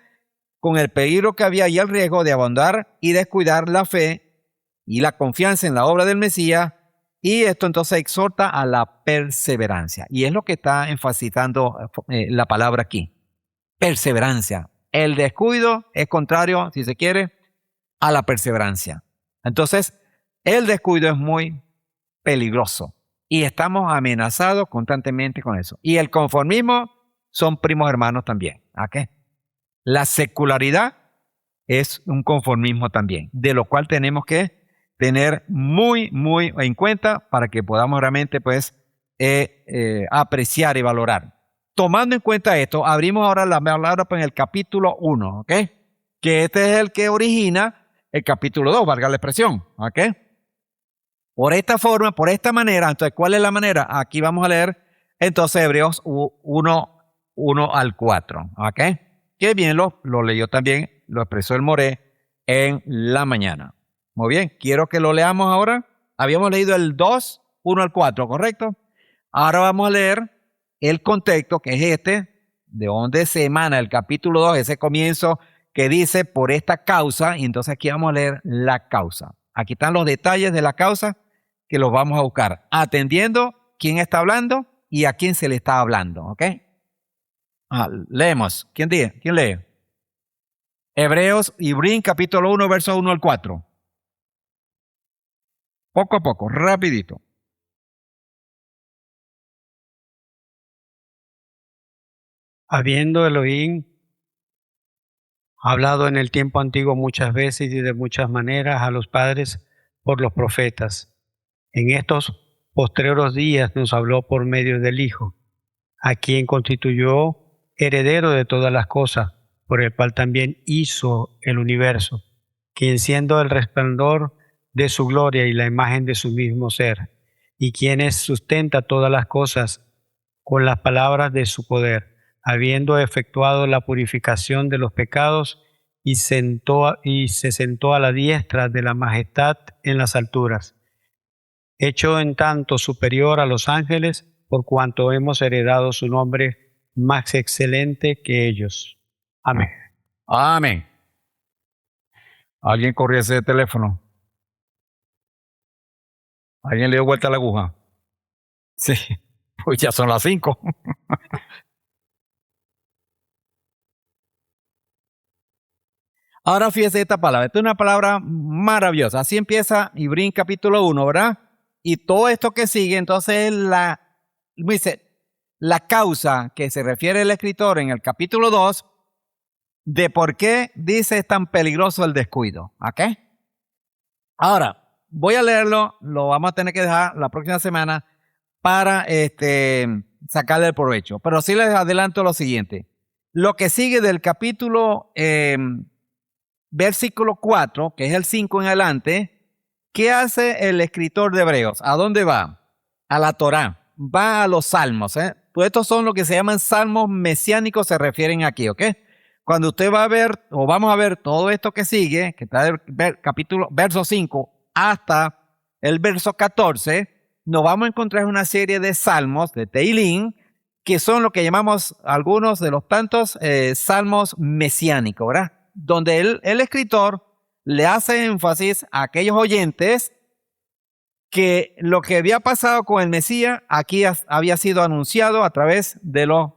con el peligro que había y el riesgo de abandonar y descuidar la fe y la confianza en la obra del Mesías, y esto entonces exhorta a la perseverancia. Y es lo que está enfatizando la palabra aquí, perseverancia. El descuido es contrario, si se quiere, a la perseverancia. Entonces, el descuido es muy peligroso y estamos amenazados constantemente con eso. Y el conformismo son primos hermanos también. ¿Ok? La secularidad es un conformismo también, de lo cual tenemos que tener muy en cuenta para que podamos realmente pues apreciar y valorar. Tomando en cuenta esto, abrimos ahora la palabra en el capítulo 1, ¿ok? Que este es el que origina el capítulo 2, valga la expresión, ¿ok? Por esta forma, por esta manera, entonces, ¿cuál es la manera? Aquí vamos a leer entonces Hebreos 1 al 4, ¿ok? Que bien lo leyó también, lo expresó el Moré en la mañana. Muy bien, quiero que lo leamos ahora. Habíamos leído el 2, 1 al 4, ¿correcto? Ahora vamos a leer el contexto, que es este, de donde se emana el capítulo 2, ese comienzo que dice por esta causa, y entonces aquí vamos a leer la causa. Aquí están los detalles de la causa que los vamos a buscar, atendiendo quién está hablando y a quién se le está hablando, ¿ok? Leemos. ¿Quién lee? Hebreos, Ibrín, capítulo 1, versos 1 al 4. Poco a poco, rapidito. Habiendo Elohim hablado en el tiempo antiguo muchas veces y de muchas maneras a los padres por los profetas, en estos postreros días nos habló por medio del Hijo, a quien constituyó heredero de todas las cosas, por el cual también hizo el universo, quien siendo el resplandor de su gloria y la imagen de su mismo ser, y quien sustenta todas las cosas con las palabras de su poder, habiendo efectuado la purificación de los pecados, y se sentó a la diestra de la majestad en las alturas, hecho en tanto superior a los ángeles, por cuanto hemos heredado su nombre más excelente que ellos. Amén. Amén. ¿Alguien corrió ese teléfono? ¿Alguien le dio vuelta a la aguja? Sí, pues ya son las 5. Ahora fíjese esta palabra. Esta es una palabra maravillosa. Así empieza Ibrín capítulo 1, ¿verdad? Y todo esto que sigue, entonces dice, la causa que se refiere el escritor en el capítulo 2 de por qué dice es tan peligroso el descuido. ¿Ok? Ahora, voy a leerlo, lo vamos a tener que dejar la próxima semana para sacarle el provecho. Pero sí les adelanto lo siguiente. Lo que sigue del capítulo versículo 4, que es el 5 en adelante, ¿qué hace el escritor de Hebreos? ¿A dónde va? A la Torá, va a los salmos, todos estos son lo que se llaman salmos mesiánicos, se refieren aquí, ¿ok? Cuando usted va a ver, o vamos a ver todo esto que sigue, que está del verso 5 hasta el verso 14, nos vamos a encontrar una serie de salmos, de Teilín, que son lo que llamamos algunos de los tantos salmos mesiánicos, ¿verdad? Donde el escritor le hace énfasis a aquellos oyentes que lo que había pasado con el Mesías aquí había sido anunciado a través de los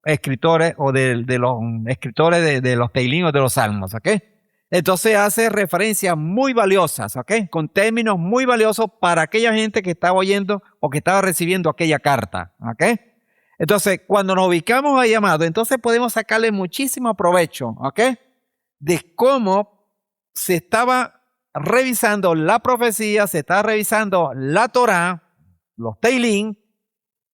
escritores o de los escritores de los Teilín o de los salmos, ¿ok? Entonces hace referencias muy valiosas, ¿ok? Con términos muy valiosos para aquella gente que estaba oyendo o que estaba recibiendo aquella carta, ¿ok? Entonces, cuando nos ubicamos ahí, amado, entonces podemos sacarle muchísimo provecho, ¿ok? De cómo se estaba revisando la profecía, se estaba revisando la Torá, los Teilín,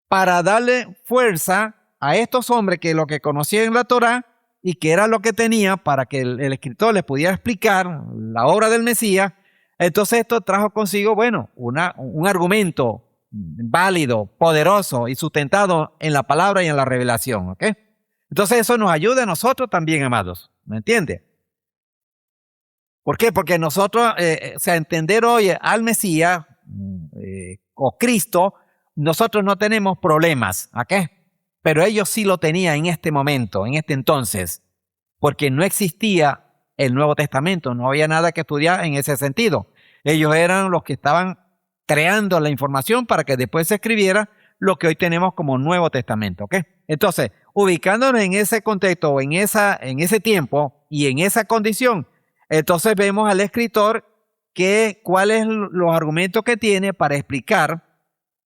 para darle fuerza a estos hombres que lo que conocían la Torá y que era lo que tenía para que el escritor les pudiera explicar la obra del Mesías. Entonces esto trajo consigo, bueno, un argumento válido, poderoso y sustentado en la palabra y en la revelación, ¿ok? Entonces eso nos ayuda a nosotros también, amados, ¿me entiende? ¿Por qué? Porque nosotros, entender hoy al Mesías o Cristo, nosotros no tenemos problemas, ¿ok? Pero ellos sí lo tenían en este momento, en este entonces, porque no existía el Nuevo Testamento, no había nada que estudiar en ese sentido. Ellos eran los que estaban creando la información para que después se escribiera lo que hoy tenemos como Nuevo Testamento, ¿ok? Entonces, ubicándonos en ese contexto, en ese tiempo y en esa condición, entonces vemos al escritor cuáles los argumentos que tiene para explicar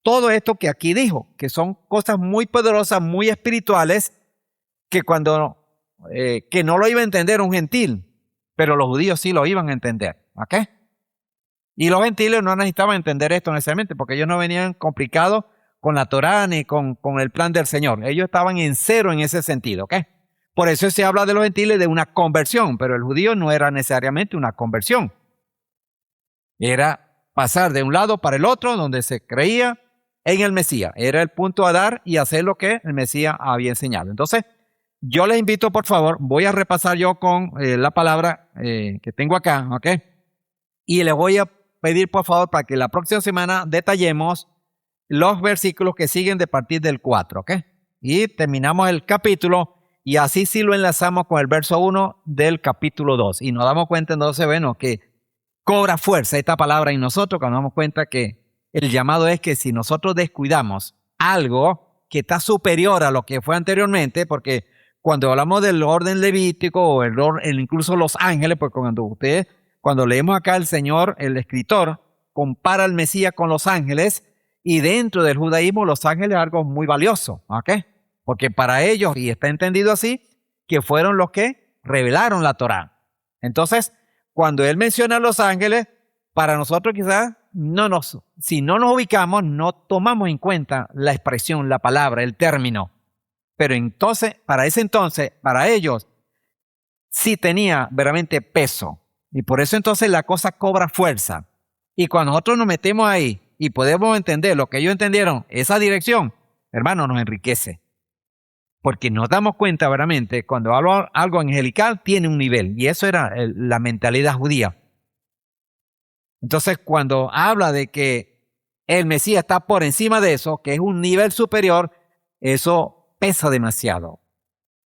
todo esto que aquí dijo, que son cosas muy poderosas, muy espirituales, que que no lo iba a entender un gentil, pero los judíos sí lo iban a entender, ¿ok? Y los gentiles no necesitaban entender esto necesariamente, porque ellos no venían complicados con la Torá ni con el plan del Señor. Ellos estaban en cero en ese sentido, ¿ok? Por eso se habla de los gentiles de una conversión, pero el judío no era necesariamente una conversión. Era pasar de un lado para el otro, donde se creía en el Mesías. Era el punto a dar y hacer lo que el Mesías había enseñado. Entonces, yo les invito, por favor, voy a repasar yo con la palabra que tengo acá, ¿ok? Y les voy a pedir, por favor, para que la próxima semana detallemos los versículos que siguen de partir del 4, ¿ok? Y terminamos el capítulo y así sí lo enlazamos con el verso 1 del capítulo 2. Y nos damos cuenta entonces, bueno, que cobra fuerza esta palabra en nosotros, cuando nos damos cuenta que el llamado es que si nosotros descuidamos algo que está superior a lo que fue anteriormente, porque cuando hablamos del orden levítico o incluso los ángeles, pues cuando leemos acá el Señor, el escritor, compara al Mesías con los ángeles y dentro del judaísmo los ángeles es algo muy valioso, ¿ok? Porque para ellos, y está entendido así, que fueron los que revelaron la Torá. Entonces, cuando él menciona a los ángeles, para nosotros quizás si no nos ubicamos, no tomamos en cuenta la expresión, la palabra, el término. Pero entonces, para ellos, sí tenía verdaderamente peso. Y por eso entonces la cosa cobra fuerza. Y cuando nosotros nos metemos ahí y podemos entender lo que ellos entendieron, esa dirección, hermano, nos enriquece. Porque nos damos cuenta verdaderamente, cuando hablo algo angelical, tiene un nivel. Y eso era la mentalidad judía. Entonces, cuando habla de que el Mesías está por encima de eso, que es un nivel superior, eso pesa demasiado.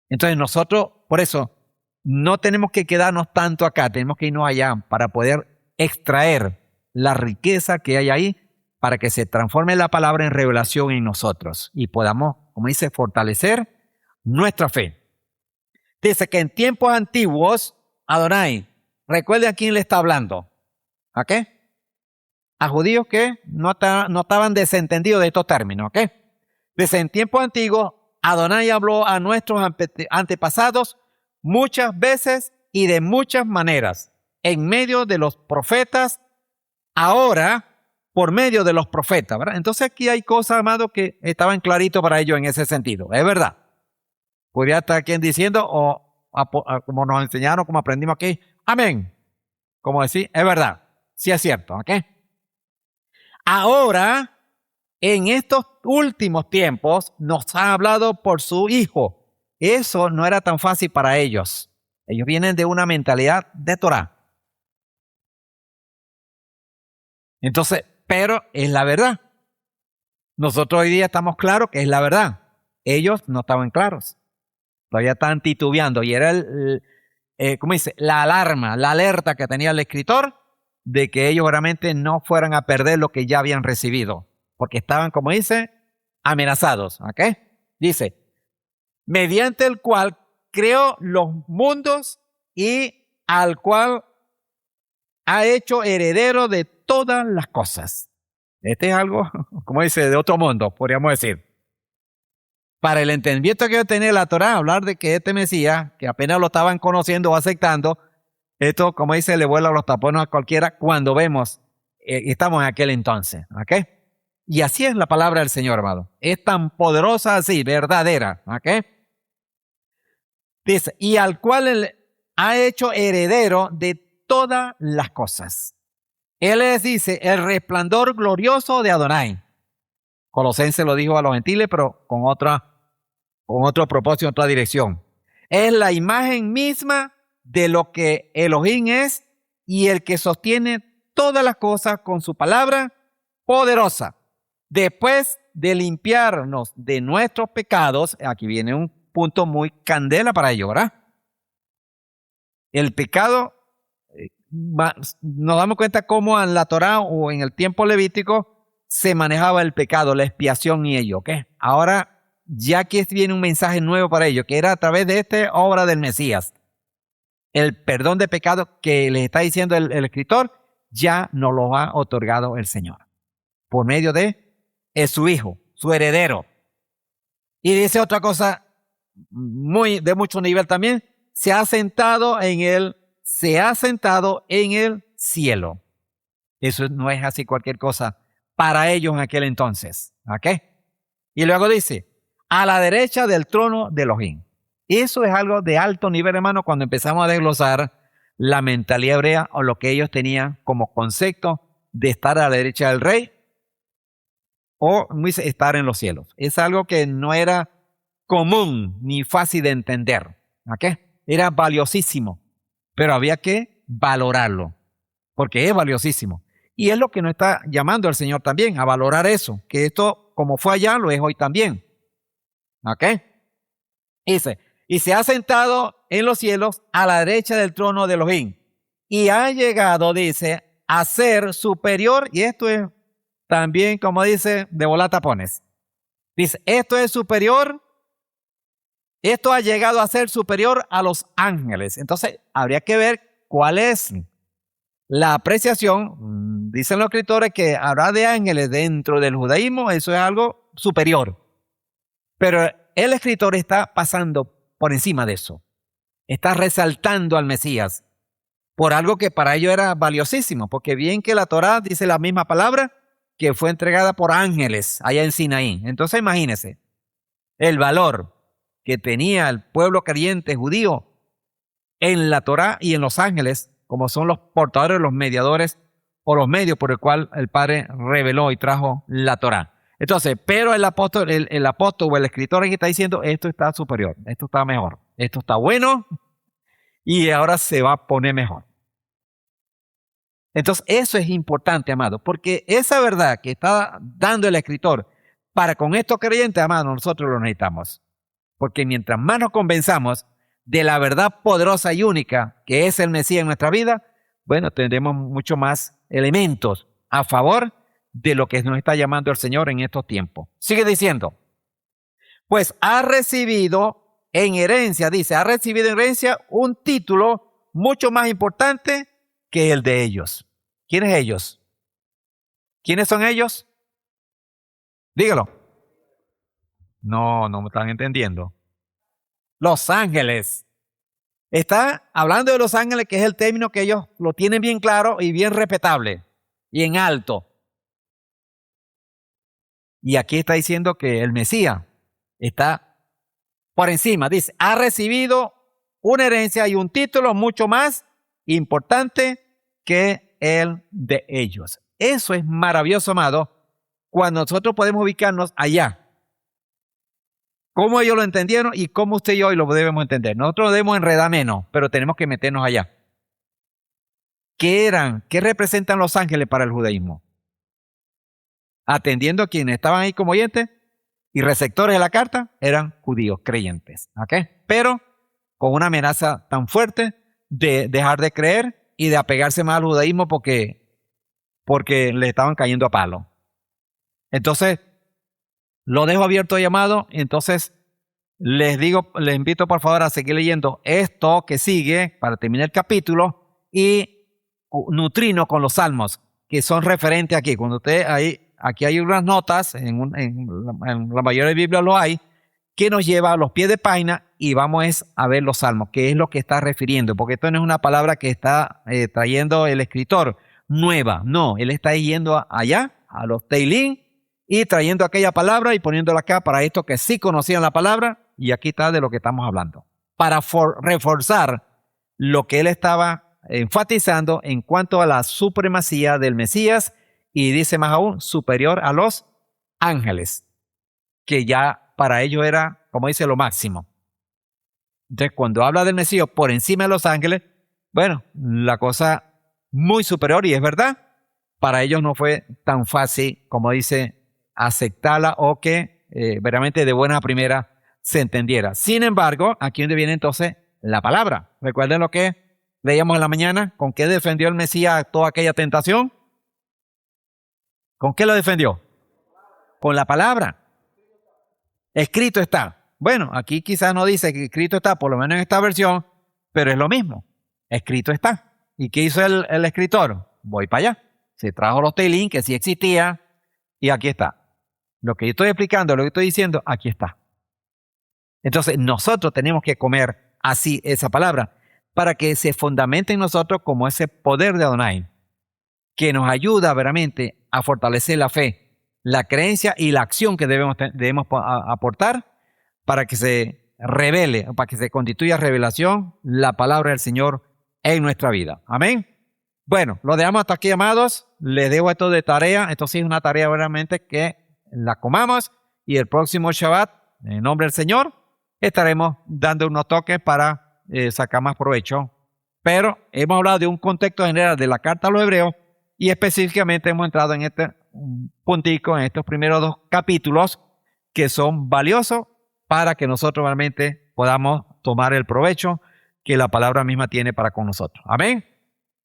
Entonces nosotros, por eso, no tenemos que quedarnos tanto acá, tenemos que irnos allá para poder extraer la riqueza que hay ahí para que se transforme la palabra en revelación en nosotros y podamos, como dice, fortalecer nuestra fe. Dice que en tiempos antiguos, Adonai, recuerde a quién le está hablando. ¿A qué? A judíos que no estaban desentendidos de estos términos. ¿Ok? Dice, en tiempos antiguos, Adonai habló a nuestros antepasados muchas veces y de muchas maneras, en medio de los profetas, ahora por medio de los profetas, ¿verdad? Entonces aquí hay cosas, amados, que estaban claritos para ellos en ese sentido. Es verdad. Podría estar quien diciendo, como nos enseñaron, como aprendimos aquí, amén. Como decir, es verdad. Sí es cierto, ¿ok? Ahora, en estos últimos tiempos nos ha hablado por su Hijo. Eso no era tan fácil para ellos. Ellos vienen de una mentalidad de Torah. Entonces, pero es la verdad. Nosotros hoy día estamos claros que es la verdad. Ellos no estaban claros. Todavía estaban titubeando. Y era ¿cómo dice? La alarma, la alerta que tenía el escritor de que ellos realmente no fueran a perder lo que ya habían recibido. Porque estaban, como dice, amenazados. ¿Ok? Dice, mediante el cual creó los mundos y al cual ha hecho heredero de todas las cosas. Este es algo, como dice, de otro mundo, podríamos decir. Para el entendimiento que yo tenía de la Torá, hablar de que este Mesías, que apenas lo estaban conociendo o aceptando, esto, como dice, le vuela los tapones a cualquiera cuando vemos, estamos en aquel entonces. ¿Ok? Y así es la palabra del Señor, amado. Es tan poderosa así, verdadera. ¿Ok? Dice, y al cual él ha hecho heredero de todas las cosas. Él les dice, el resplandor glorioso de Adonai. Colosenses lo dijo a los gentiles, pero con otro propósito, otra dirección. Es la imagen misma de lo que Elohim es y el que sostiene todas las cosas con su palabra poderosa. Después de limpiarnos de nuestros pecados, aquí viene un punto muy candela para ello, ¿verdad? El pecado, nos damos cuenta cómo en la Torá o en el tiempo levítico se manejaba el pecado, la expiación y ello, ¿ok? Ahora ya aquí viene un mensaje nuevo para ellos, que era a través de esta obra del Mesías. El perdón de pecado que les está diciendo el escritor, ya nos lo ha otorgado el Señor. Por medio de su Hijo, su heredero. Y dice otra cosa de mucho nivel también, se ha sentado en el cielo. Eso no es así cualquier cosa para ellos en aquel entonces. ¿Ok? Y luego dice, a la derecha del trono de Elohim. Eso es algo de alto nivel, hermano, cuando empezamos a desglosar la mentalidad hebrea o lo que ellos tenían como concepto de estar a la derecha del rey o dice, estar en los cielos. Es algo que no era común ni fácil de entender. ¿Ok? Era valiosísimo, pero había que valorarlo, porque es valiosísimo. Y es lo que nos está llamando el Señor también, a valorar eso, que esto, como fue allá, lo es hoy también. ¿Ok? Dice, y se ha sentado en los cielos a la derecha del trono de Elohim, y ha llegado, dice, a ser superior, y esto es también, como dice, de volar tapones. Dice, esto es superior. Esto ha llegado a ser superior a los ángeles. Entonces, habría que ver cuál es la apreciación. Dicen los escritores que habrá de ángeles dentro del judaísmo, eso es algo superior. Pero el escritor está pasando por encima de eso. Está resaltando al Mesías por algo que para ellos era valiosísimo, porque bien que la Torá dice la misma palabra que fue entregada por ángeles allá en Sinaí. Entonces, imagínense el valor que tenía el pueblo creyente judío en la Torá y en los ángeles, como son los portadores, los mediadores o los medios por el cual el Padre reveló y trajo la Torá. Entonces, pero el apóstol o el escritor aquí está diciendo, esto está superior, esto está mejor, esto está bueno y ahora se va a poner mejor. Entonces, eso es importante, amado, porque esa verdad que está dando el escritor para con estos creyentes, amado, nosotros lo necesitamos. Porque mientras más nos convenzamos de la verdad poderosa y única que es el Mesías en nuestra vida, bueno, tendremos mucho más elementos a favor de lo que nos está llamando el Señor en estos tiempos. Sigue diciendo, pues ha recibido en herencia, dice, ha recibido en herencia un título mucho más importante que el de ellos. ¿Quiénes ellos? ¿Quiénes son ellos? Dígalo. No me están entendiendo. Los ángeles. Está hablando de los ángeles, que es el término que ellos lo tienen bien claro y bien respetable y en alto. Y aquí está diciendo que el Mesías está por encima. Dice, ha recibido una herencia y un título mucho más importante que el de ellos. Eso es maravilloso, amado, cuando nosotros podemos ubicarnos allá. ¿Cómo ellos lo entendieron y cómo usted y yo hoy lo debemos entender? Nosotros debemos enredar menos, pero tenemos que meternos allá. ¿Qué representan los ángeles para el judaísmo? Atendiendo a quienes estaban ahí como oyentes y receptores de la carta, eran judíos creyentes. ¿Okay? Pero con una amenaza tan fuerte de dejar de creer y de apegarse más al judaísmo porque le estaban cayendo a palo. Entonces, lo dejo abierto a llamado. Entonces, les invito por favor a seguir leyendo esto que sigue para terminar el capítulo y nutrirnos con los salmos que son referentes aquí. Cuando aquí hay unas notas, en la mayoría de Biblias lo hay, que nos lleva a los pies de página y vamos a ver los salmos, que es lo que está refiriendo, porque esto no es una palabra que está trayendo el escritor nueva, no, él está yendo allá, a los Teilín, y trayendo aquella palabra y poniéndola acá para estos que sí conocían la palabra, y aquí está de lo que estamos hablando, para reforzar lo que él estaba enfatizando en cuanto a la supremacía del Mesías, y dice más aún, superior a los ángeles, que ya para ellos era, como dice, lo máximo. Entonces, cuando habla del Mesías por encima de los ángeles, bueno, la cosa muy superior, y es verdad, para ellos no fue tan fácil, como dice, aceptarla o que verdaderamente de buena primera se entendiera. Sin embargo, aquí donde viene entonces la palabra. Recuerden lo que leíamos en la mañana, ¿con qué defendió el Mesías toda aquella tentación? ¿Con qué lo defendió? Con la palabra. Escrito está. Bueno, aquí quizás no dice que escrito está, por lo menos en esta versión, pero es lo mismo. Escrito está. ¿Y qué hizo el escritor? Voy para allá. Se trajo los Teilín, que sí existía, y aquí está. Lo que yo estoy explicando, lo que estoy diciendo, aquí está. Entonces, nosotros tenemos que comer así esa palabra para que se fundamente en nosotros como ese poder de Adonai, que nos ayuda verdaderamente a fortalecer la fe, la creencia y la acción que debemos aportar para que se revele, para que se constituya revelación la palabra del Señor en nuestra vida. Amén. Bueno, lo dejamos hasta aquí, amados. Les dejo esto de tarea. Esto sí es una tarea verdaderamente que la comamos, y el próximo Shabbat, en nombre del Señor, estaremos dando unos toques para sacar más provecho. Pero hemos hablado de un contexto general de la carta a los hebreos, y específicamente hemos entrado en este puntico, en estos primeros 2 capítulos, que son valiosos para que nosotros realmente podamos tomar el provecho que la palabra misma tiene para con nosotros. Amén.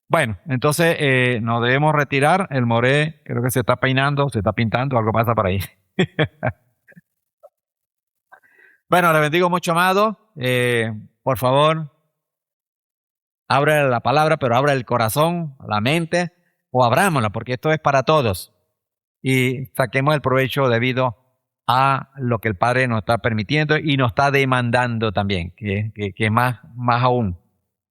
Bueno, entonces nos debemos retirar. El Moré creo que se está peinando, se está pintando, algo pasa por ahí. Bueno, le bendigo mucho, amado. Por favor, abra la palabra, pero abra el corazón, la mente, o abrámosla, porque esto es para todos. Y saquemos el provecho debido a lo que el Padre nos está permitiendo y nos está demandando también, que es más aún.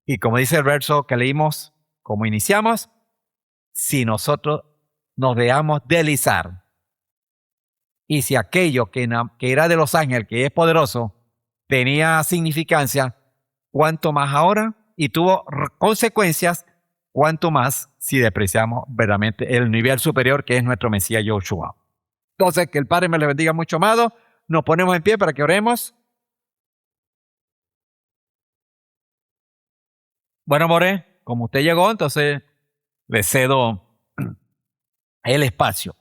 Y como dice el verso que leímos, como iniciamos, si nosotros nos dejamos deslizar, y si aquello que era de los ángeles, que es poderoso, tenía significancia, cuánto más ahora, y tuvo consecuencias, cuánto más si despreciamos verdaderamente el nivel superior que es nuestro Mesías Yoshua. Entonces, que el Padre me le bendiga mucho, amado. Nos ponemos en pie para que oremos. Bueno, More, como usted llegó, entonces le cedo el espacio.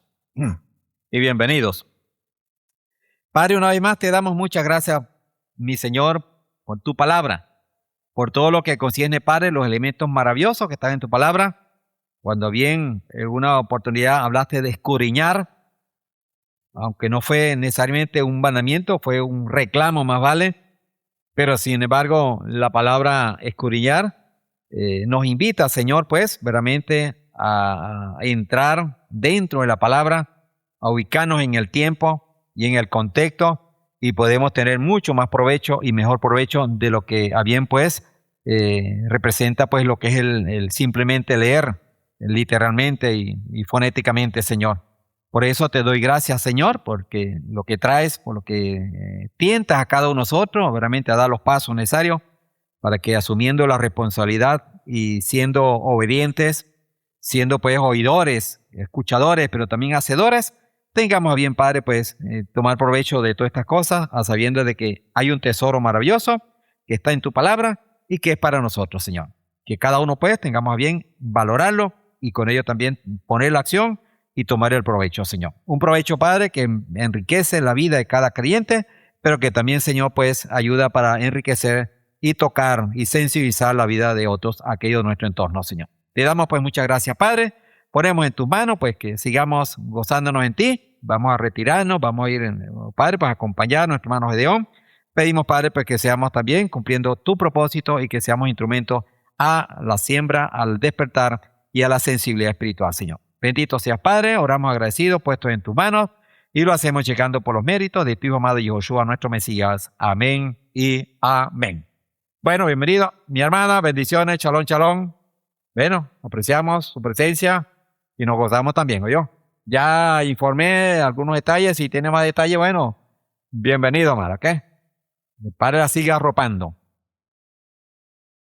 Y bienvenidos. Padre, una vez más te damos muchas gracias, mi Señor, por tu palabra, por todo lo que concierne, Padre, los elementos maravillosos que están en tu palabra. Cuando bien en una oportunidad hablaste de escudriñar, aunque no fue necesariamente un mandamiento, fue un reclamo más vale, pero sin embargo la palabra escudriñar nos invita, Señor, pues verdaderamente a entrar dentro de la palabra, a ubicarnos en el tiempo y en el contexto, y podemos tener mucho más provecho y mejor provecho de lo que a bien pues representa pues lo que es el simplemente leer literalmente y fonéticamente, Señor. Por eso te doy gracias, Señor, porque lo que traes, por lo que tientas a cada uno de nosotros, verdaderamente a dar los pasos necesarios para que, asumiendo la responsabilidad y siendo obedientes, siendo pues oidores, escuchadores, pero también hacedores, tengamos a bien, Padre, pues tomar provecho de todas estas cosas, a sabiendas de que hay un tesoro maravilloso que está en tu palabra y que es para nosotros, Señor. Que cada uno, pues, tengamos a bien valorarlo y con ello también poner la acción y tomar el provecho, Señor. Un provecho, Padre, que enriquece la vida de cada creyente, pero que también, Señor, pues, ayuda para enriquecer y tocar y sensibilizar la vida de otros, aquellos de nuestro entorno, Señor. Te damos, pues, muchas gracias, Padre. Ponemos en tus manos, pues, que sigamos gozándonos en ti. Vamos a retirarnos, vamos a ir, Padre, para acompañar a nuestro hermano Gedeón. Pedimos, Padre, pues, que seamos también cumpliendo tu propósito y que seamos instrumentos a la siembra, al despertar y a la sensibilidad espiritual, Señor. Bendito seas, Padre. Oramos agradecidos, puestos en tus manos, y lo hacemos llegando por los méritos de tu Hijo amado Yahushua, nuestro Mesías. Amén y amén. Bueno, bienvenido, mi hermana. Bendiciones, shalom, shalom. Bueno, apreciamos su presencia y nos gozamos también, ¿oyó? Ya informé algunos detalles. Si tiene más detalles, bueno, bienvenido, hermana, ¿ok? El Padre la sigue arropando.